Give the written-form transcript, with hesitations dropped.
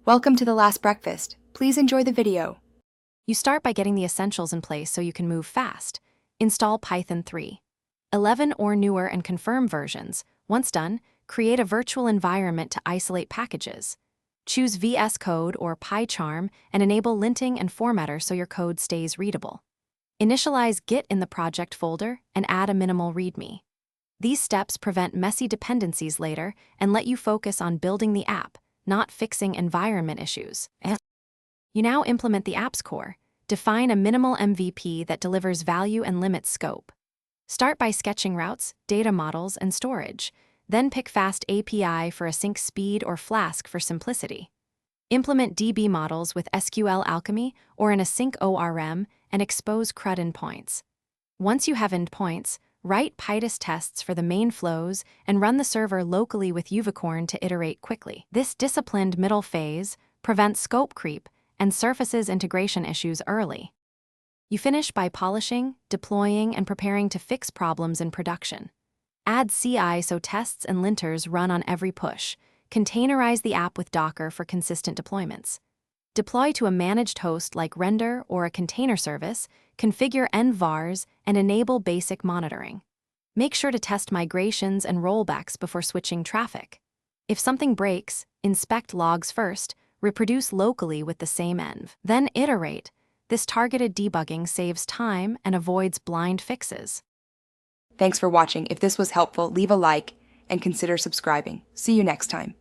Welcome to The Last Breakfast. Please enjoy the video. You start by getting the essentials in place so you can move fast. Install Python 3. 11 or newer and confirm versions. Once done, create a virtual environment to isolate packages. Choose VS Code or PyCharm and enable linting and formatter so your code stays readable. Initialize Git in the project folder and add a minimal README. These steps prevent messy dependencies later and let you focus on building the app, not fixing environment issues. You now implement the app's core. Define a minimal MVP that delivers value and limits scope. Start by sketching routes, data models, and storage. Then pick Fast API for async speed or Flask for simplicity. Implement DB models with SQL Alchemy or an async ORM and expose CRUD endpoints. Once you have endpoints, write PyTest tests for the main flows and run the server locally with Uvicorn to iterate quickly. This disciplined middle phase prevents scope creep and surfaces integration issues early. You finish by polishing, deploying, and preparing to fix problems in production. Add CI so tests and linters run on every push. Containerize the app with Docker for consistent deployments. Deploy to a managed host like Render or a container service, configure envars, and enable basic monitoring. Make sure to test migrations and rollbacks before switching traffic. If something breaks, inspect logs first, reproduce locally with the same env. Then iterate. This targeted debugging saves time and avoids blind fixes. Thanks for watching. If this was helpful, leave a like and consider subscribing. See you next time.